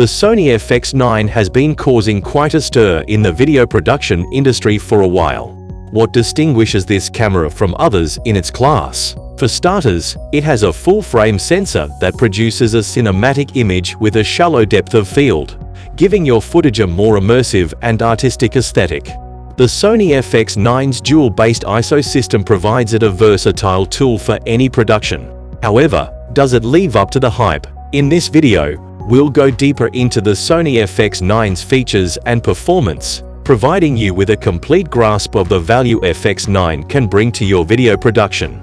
The Sony FX9 has been causing quite a stir in the video production industry for a while. What distinguishes this camera from others in its class? For starters, it has a full-frame sensor that produces a cinematic image with a shallow depth of field, giving your footage a more immersive and artistic aesthetic. The Sony FX9's dual-based ISO system provides it a versatile tool for any production. However, does it live up to the hype? In this video, we'll go deeper into the Sony FX9's features and performance, providing you with a complete grasp of the value FX9 can bring to your video production.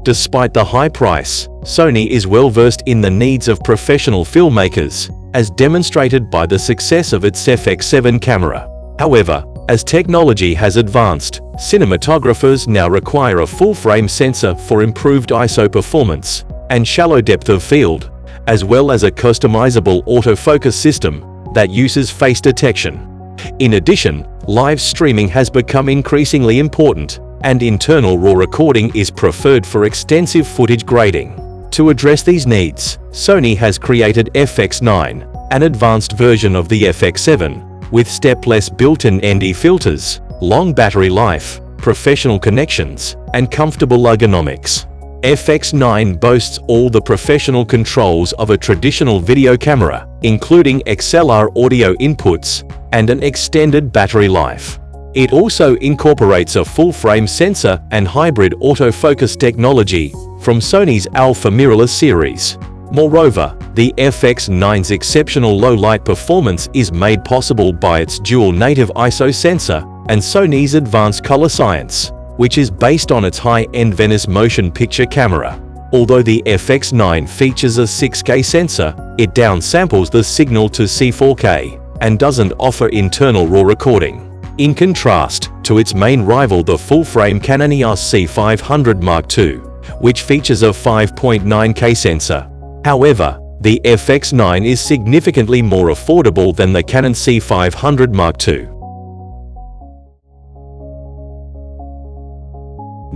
Despite the high price, Sony is well versed in the needs of professional filmmakers, as demonstrated by the success of its FX7 camera. However, as technology has advanced, cinematographers now require a full-frame sensor for improved ISO performance and shallow depth of field, as well as a customizable autofocus system that uses face detection. In addition, live streaming has become increasingly important, and internal RAW recording is preferred for extensive footage grading. To address these needs, Sony has created FX9, an advanced version of the FX7, with stepless built-in ND filters, long battery life, professional connections, and comfortable ergonomics. FX9 boasts all the professional controls of a traditional video camera, including XLR audio inputs and an extended battery life. It also incorporates a full-frame sensor and hybrid autofocus technology from Sony's Alpha mirrorless series. Moreover, the FX9's exceptional low-light performance is made possible by its dual native ISO sensor and Sony's advanced color science, which is based on its high-end Venice motion picture camera. Although the FX9 features a 6K sensor, it downsamples the signal to C4K and doesn't offer internal RAW recording. In contrast to its main rival, the full-frame Canon EOS C500 Mark II, which features a 5.9K sensor. However, the FX9 is significantly more affordable than the Canon C500 Mark II.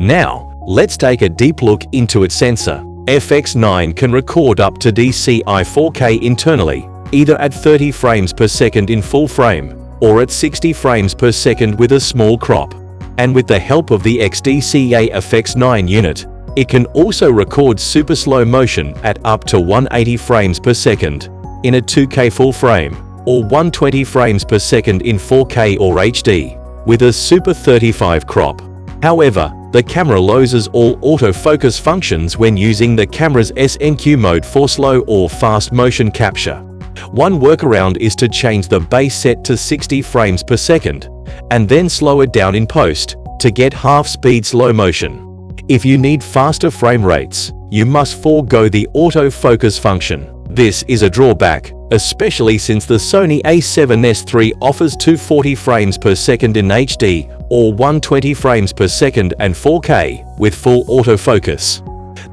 Now, let's take a deep look into its sensor. FX9 can record up to DCI 4K internally, either at 30 frames per second in full frame, or at 60 frames per second with a small crop. And with the help of the XDCA FX9 unit, it can also record super slow motion at up to 180 frames per second in a 2K full frame, or 120 frames per second in 4K or HD, with a Super 35 crop. However, the camera loses all autofocus functions when using the camera's SNQ mode for slow or fast motion capture. One workaround is to change the base set to 60 frames per second, and then slow it down in post to get half-speed slow motion. If you need faster frame rates, you must forego the autofocus function. This is a drawback, especially since the Sony a7S III offers 240 frames per second in HD or 120 frames per second and 4K with full autofocus.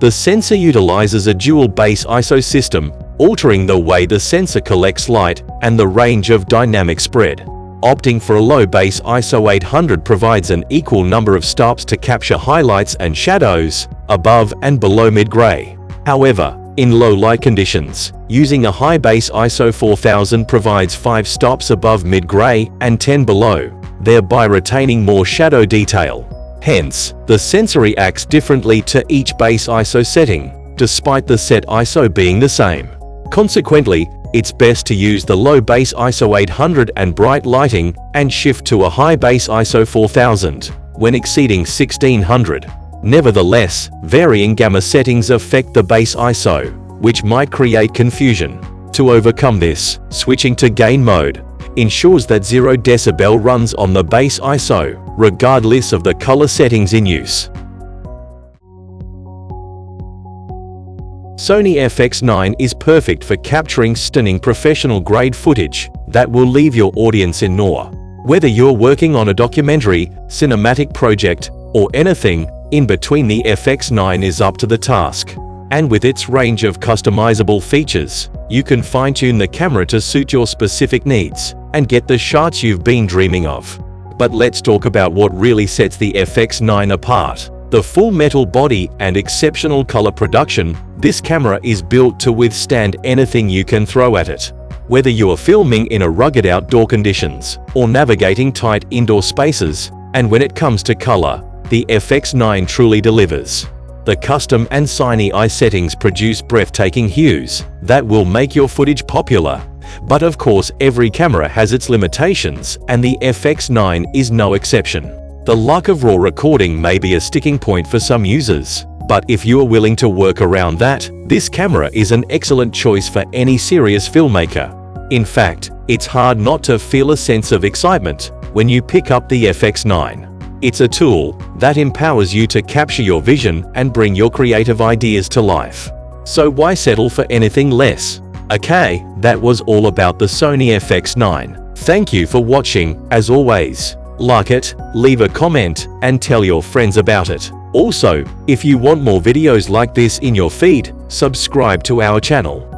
The sensor utilizes a dual base ISO system, altering the way the sensor collects light and the range of dynamic spread. Opting for a low base ISO 800 provides an equal number of stops to capture highlights and shadows above and below mid-gray. However, in low light conditions, using a high base ISO 4000 provides 5 stops above mid-gray and 10 below, thereby retaining more shadow detail. Hence, the sensor reacts differently to each base ISO setting, despite the set ISO being the same. Consequently, it's best to use the low base ISO 800 and bright lighting and shift to a high base ISO 4000 when exceeding 1600. Nevertheless, varying gamma settings affect the base ISO, which might create confusion. To overcome this, switching to gain mode ensures that 0 decibel runs on the base ISO, regardless of the color settings in use. Sony FX9 is perfect for capturing stunning professional-grade footage that will leave your audience in awe. Whether you're working on a documentary, cinematic project, or anything in between, the FX9 is up to the task. And with its range of customizable features, you can fine-tune the camera to suit your specific needs and get the shots you've been dreaming of. But let's talk about what really sets the FX9 apart. The full metal body and exceptional color production. This camera is built to withstand anything you can throw at it. Whether you are filming in a rugged outdoor conditions or navigating tight indoor spaces, and when it comes to color, the FX9 truly delivers. The custom and Sony eye settings produce breathtaking hues that will make your footage popular. But of course, every camera has its limitations, and the FX9 is no exception. The lack of raw recording may be a sticking point for some users, but if you are willing to work around that, this camera is an excellent choice for any serious filmmaker. In fact, it's hard not to feel a sense of excitement when you pick up the FX9. It's a tool that empowers you to capture your vision and bring your creative ideas to life. So why settle for anything less? Okay, that was all about the Sony FX9. Thank you for watching. As always, like it, leave a comment, and tell your friends about it. Also, if you want more videos like this in your feed, subscribe to our channel.